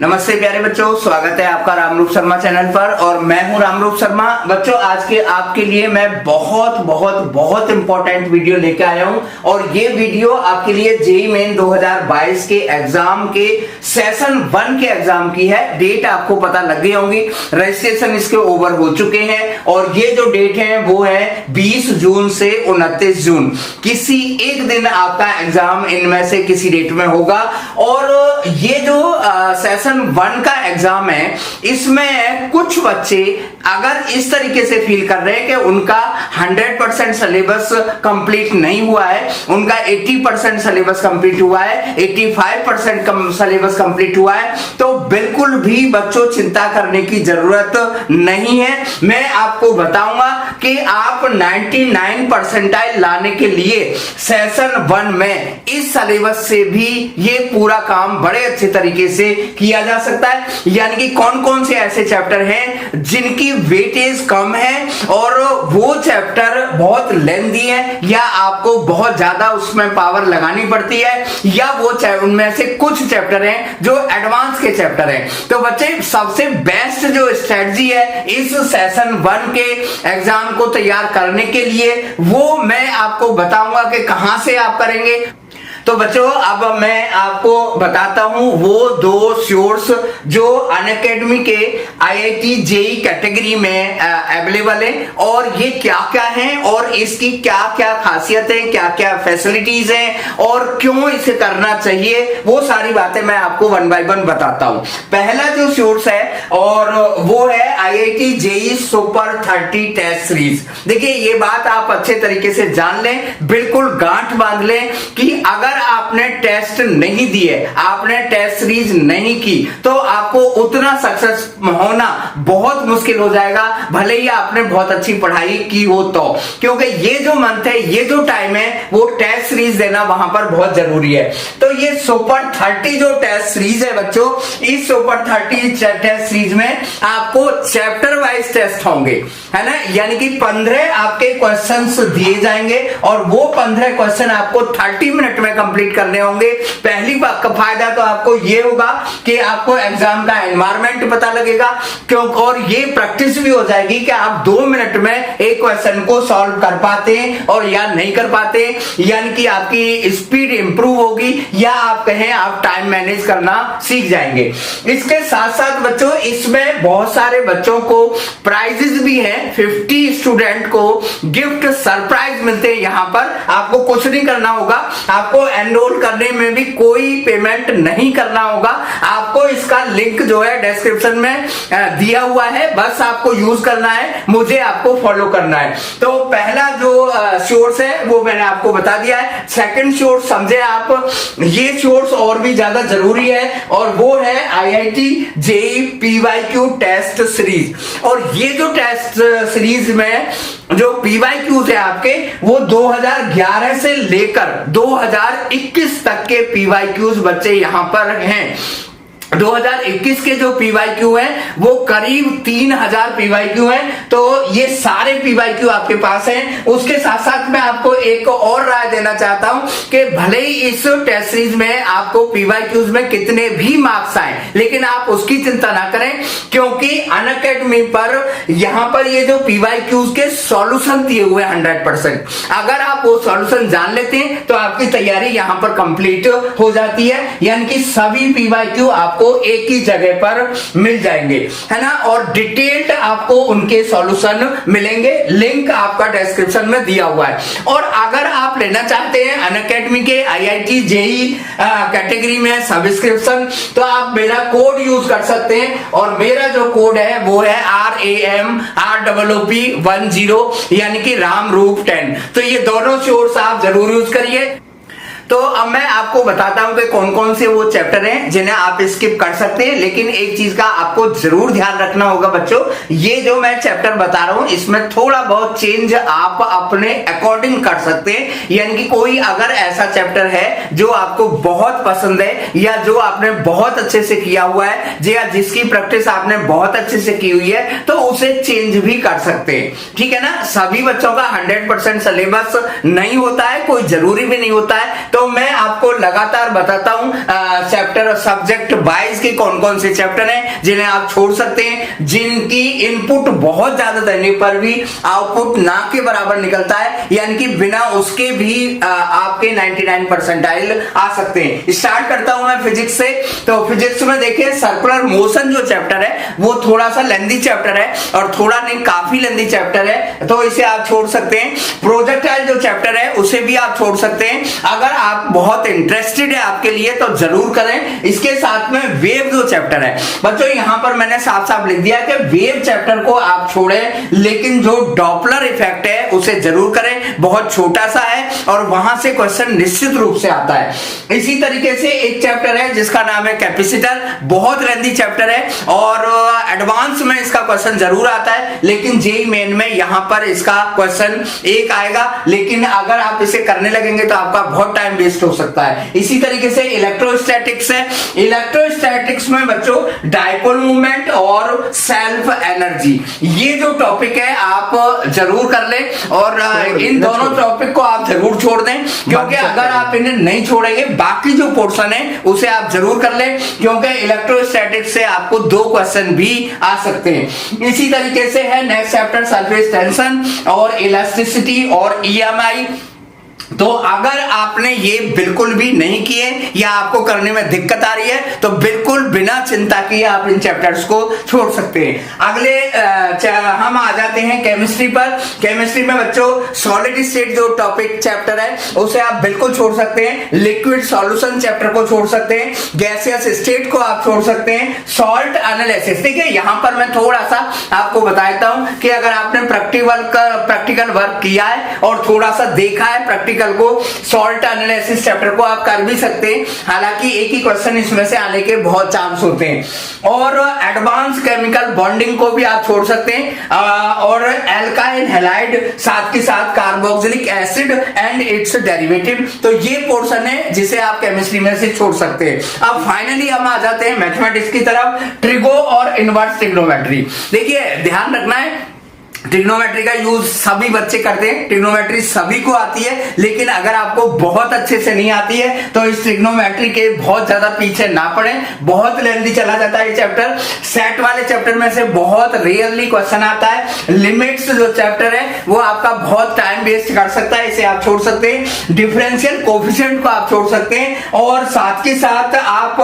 नमस्ते प्यारे बच्चों, स्वागत है आपका रामरूप शर्मा चैनल पर और मैं हूं रामरूप शर्मा। बच्चों, आज के आपके लिए मैं बहुत बहुत बहुत इंपॉर्टेंट वीडियो लेके आया हूं और ये वीडियो आपके लिए जेईई मेन 2022 के एग्जाम के सेशन 1 के एग्जाम की है। डेट आपको पता लग गई होंगी, रजिस्ट्रेशन इसके ओवर हो चुके हैं और ये जो डेट है वो है 20 जून से 29 जून। किसी एक दिन आपका एग्जाम इनमें से किसी डेट में होगा और ये जो सेशन 1 का एग्जाम है, इसमें कुछ बच्चे अगर इस तरीके से फील कर रहे हैं कि उनका 100% सिलेबस कंप्लीट नहीं हुआ है, उनका 80% सिलेबस कंप्लीट हुआ है, 85% सिलेबस कंप्लीट हुआ है, तो बिल्कुल भी बच्चों चिंता करने की जरूरत नहीं है। मैं आपको बताऊंगा कि आप 99 परसेंटाइल लाने के लिए सेशन 1 में इस सिलेबस से भी ये पूरा काम बड़े अच्छे तरीके से किया जा सकता है। यानी कि कौन कौन से ऐसे चैप्टर हैं जिनकी वेटेज कम है और वो चैप्टर बहुत लेंथी है या आपको बहुत ज्यादा उसमें पावर लगानी पड़ती है, या वो उनमें से कुछ चैप्टर हैं जो एडवांस के चैप्टर हैं। तो बच्चे, सबसे बेस्ट जो स्ट्रेटजी है इस सेशन 1 के एग्जाम को तैयार करने के लिए, वो मैं आपको बताऊंगा कि कहां से आप करेंगे। तो बच्चों, अब मैं आपको बताता हूं वो 2 सोर्स जो अनअकैडमी के आईआईटी जेईई कैटेगरी में अवेलेबल है और ये क्या क्या है और इसकी क्या क्या खासियत है, क्या क्या फैसिलिटीज हैं और क्यों इसे करना चाहिए, वो सारी बातें मैं आपको 1 बाय 1 बताता हूं। पहला जो सोर्स है और वो है IIT JEE super 30 test series. देखिए, ये बात आप अच्छे तरीके से जान लें, बिल्कुल गांठ बांध लें कि अगर आपने टेस्ट नहीं दिए, आपने टेस्ट सीरीज नहीं की, तो आपको उतना सक्सेस होना बहुत मुश्किल हो जाएगा, भले ही आपने बहुत अच्छी पढ़ाई की हो तो। क्योंकि ये जो मंथ है, ये जो टाइम है, वो टेस्ट सीरीज देना वहां पर बहुत जरूरी है। तो ये सुपर 30 जो टेस्ट सीरीज है बच्चों, इस सुपर 30 टेस्ट सीरीज में आपको चैप्टर वाइज टेस्ट होंगे, है ना। यानी कि 15 आपके क्वेश्चंस दिए जाएंगे और वो 15 क्वेश्चन आपको 30 मिनट में कंप्लीट करने होंगे। पहली बात का फायदा तो आपको ये होगा कि आपको एग्जाम का एनवायरनमेंट पता लगेगा, क्यों, और ये प्रैक्टिस भी हो जाएगी कि आप 2 मिनट में एक क्वेश्चन को सॉल्व कर पाते हैं और या नहीं कर पाते, यानी कि आपकी स्पीड इंप्रूव होगी या आप कहें आप टाइम मैनेज करना सीख जाएंगे। इसके साथ साथ बच्चों, इसमें बहुत सारे बच्चों को प्राइजेस भी हैं। 50 स्टूडेंट को गिफ्ट सरप्राइज मिलते हैं। यहां पर आपको कुछ नहीं करना होगा, आपको एनरोल करने में भी कोई पेमेंट नहीं करना होगा। आपको इसका लिंक जो है डिस्क्रिप्शन में दिया हुआ है, बस आपको यूज करना है, मुझे आपको फॉलो करना है। तो पहला जो सोर्स है वो मैंने आपको बता दिया है। सेकंड सोर्स समझे आप, ये सोर्स और भी ज्यादा जरूरी है और वो है IIT JEE PYQ test series. और ये जो टेस्ट सीरीज में जो पीवाईक्यूज है आपके, वो 2011 से लेकर 2021 तक के पीवाईक्यूज बच्चे यहां पर हैं। 2021 के जो पीवाईक्यू हैं वो करीब 3000 पीवाईक्यू हैं। तो ये सारे पीवाईक्यू आपके पास हैं। उसके साथ साथ मैं आपको एक और राय देना चाहता हूं कि भले ही इस टेस्ट सीरीज में आपको पीवाईक्यूज में कितने भी मार्क्स आए, लेकिन आप उसकी चिंता ना करें, क्योंकि अनअकैडमी पर यहां पर ये जो पीवाईक्यूज के सॉल्यूशन दिए हुए 100%, अगर आप वो सॉल्यूशन जान लेते हैं तो आपकी तैयारी यहां पर कंप्लीट हो जाती है। यानी कि सभी पीवाईक्यू आपको एक ही जगह पर मिल जाएंगे, है ना, और डिटेल्ड आपको उनके सॉल्यूशन मिलेंगे। लिंक आपका डिस्क्रिप्शन में दिया हुआ है। और अगर आप लेना चाहते हैं अनअकैडमी के आईआईटी जेईई कैटेगरी में सब्सक्रिप्शन, तो आप मेरा कोड यूज कर सकते हैं और मेरा जो कोड है वो है RAMROOP10, यानी कि रामरूप 10। तो ये दोनों सोर्स आप जरूर यूज करिए। तो अब मैं आपको बताता हूं कि कौन कौन से वो चैप्टर हैं जिन्हें आप स्किप कर सकते हैं। लेकिन एक चीज का आपको जरूर ध्यान रखना होगा बच्चों, ये जो मैं चैप्टर बता रहा हूं इसमें थोड़ा बहुत चेंज आप अपने अकॉर्डिंग कर सकते हैं। यानी कि कोई अगर ऐसा चैप्टर है जो आपको बहुत पसंद है या जो आपने बहुत अच्छे से किया हुआ है या जिसकी प्रैक्टिस आपने बहुत अच्छे से की हुई है, तो उसे चेंज भी कर सकते हैं। ठीक है ना। सभी बच्चों का 100% सिलेबस नहीं होता है, कोई जरूरी भी नहीं होता है। तो मैं आपको लगातार बताता हूं चैप्टर और सब्जेक्ट वाइज के कौन कौन से चैप्टर हैं जिन्हें आप छोड़ सकते हैं, जिनकी इनपुट बहुत ज्यादा देने पर भी आउटपुट ना के बराबर निकलता है, यानी कि बिना उसके भी आपके 99 परसेंटाइल आ सकते हैं। स्टार्ट करता हूं मैं फिजिक्स से। तो फिजिक्स में देखिए सर्कुलर मोशन जो चैप्टर है वो थोड़ा सा लेंथी चैप्टर है, और थोड़ा नहीं काफी लेंथी चैप्टर है, तो इसे आप छोड़ सकते हैं। प्रोजेक्टाइल जो चैप्टर है उसे भी आप छोड़ सकते हैं। अगर आप बहुत इंटरेस्टेड है आपके लिए तो जरूर करें। इसके साथ में वेव जो चैप्टर है बच्चों, यहां पर मैंने साफ साफ लिख दिया कि वेव चैप्टर को आप छोड़ें, लेकिन जो डॉपलर इफेक्ट है उसे जरूर करें। बहुत छोटा सा है और वहां से क्वेश्चन निश्चित रूप से आता है। इसी तरीके से एक चैप्टर है जिसका नाम है कैपेसिटर, बहुत लेंथी चैप्टर है और एडवांस में इसका क्वेश्चन जरूर आता है, लेकिन जेईई मेन में यहां पर इसका क्वेश्चन एक आएगा, लेकिन अगर आप इसे करने लगेंगे तो आपका बहुत टाइम वेस्ट हो सकता है। इसी तरीके से इलेक्ट्रोस्टैटिक्स है। इलेक्ट्रोस्टैटिक्स में बच्चों डाइपोल मूवमेंट और सेल्फ एनर्जी, ये जो टॉपिक है आप जरूर कर लें, और इन दोनों टॉपिक को आप जरूर छोड़ दें, क्योंकि अगर आप इन्हें नहीं छोड़ेंगे बाकी जो पोर्शन है उसे आप जरूर कर लें, क्योंकि इलेक्ट्रोस्टैटिक्स से आपको 2 क्वेश्चन भी आ सकते हैं। इसी तरीके से है नेक्स्ट चैप्टर सरफेस टेंशन और इलास्टिसिटी और ईएमआई। तो अगर आपने ये बिल्कुल भी नहीं किए या आपको करने में दिक्कत आ रही है तो बिल्कुल बिना चिंता किए आप इन चैप्टर्स को छोड़ सकते हैं। अगले हम आ जाते हैं केमिस्ट्री पर। केमिस्ट्री में बच्चों सॉलिड स्टेट जो टॉपिक चैप्टर है उसे आप बिल्कुल छोड़ सकते हैं। लिक्विड सॉल्यूशन चैप्टर को छोड़ सकते हैं। गैसियस स्टेट को आप छोड़ सकते हैं। सॉल्ट एनालिसिस, देखिए यहां पर मैं थोड़ा सा आपको बताता हूं कि अगर आपने प्रैक्टिकल वर्क किया है और थोड़ा सा देखा है प्रैक्टिकल को, सॉल्ट एनालिसिस चैप्टर को आप कर भी सकते हैं। हालांकि एक ही क्वेश्चन इसमें से आने के बहुत चांस होते हैं। और एडवांस केमिकल बॉन्डिंग को भी आप छोड़ सकते हैं, और एल्काइल हैलाइड साथ के साथ carboxylic acid and it's derivative, तो ये पोर्शन है जिसे आप केमिस्ट्री में से छोड़ सकते हैं। अब फाइनली हम आ जाते हैं मैथमेटिक्स की तरफ। ट्रिगो और इनवर्स ट्रिग्नोमेट्री, देखिए ध्यान रखना है ट्रिग्नोमेट्री का यूज सभी बच्चे करते हैं, ट्रिग्नोमेट्री सभी को आती है, लेकिन अगर आपको बहुत अच्छे से नहीं आती है तो इस ट्रिग्नोमेट्री के बहुत ज्यादा पीछे ना पड़े, बहुत लेंथी चला जाता है ये चैप्टर। सेट वाले चैप्टर में से बहुत रेयरली क्वेश्चन आता है। लिमिट्स जो चैप्टर है वो आपका बहुत टाइम वेस्ट कर सकता है, इसे आप छोड़ सकते हैं। डिफरेंशियल कोएफिशिएंट को आप छोड़ सकते हैं, और साथ के साथ आप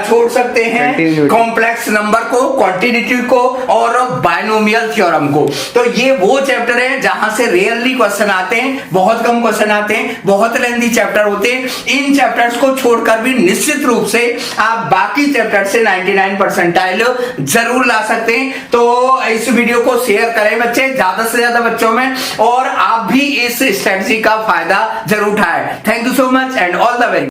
छोड़ सकते हैं कॉम्प्लेक्स नंबर को, क्वांटिटेटिव को और बायनोमियल थ्योरम को। तो ये वो चैप्टर है जहां से रेयरली क्वेश्चन आते हैं, बहुत कम क्वेश्चन आते हैं, बहुत लेंथी चैप्टर होते हैं। इन चैप्टर्स को छोड़कर भी निश्चित रूप से आप बाकी चैप्टर से 99 परसेंटाइल जरूर ला सकते हैं। तो इस वीडियो को शेयर करें बच्चे, ज्यादा से ज्यादा बच्चों में, और आप भी इस स्ट्रेटजी का फायदा जरूर उठाएं। Thank you so much and all the very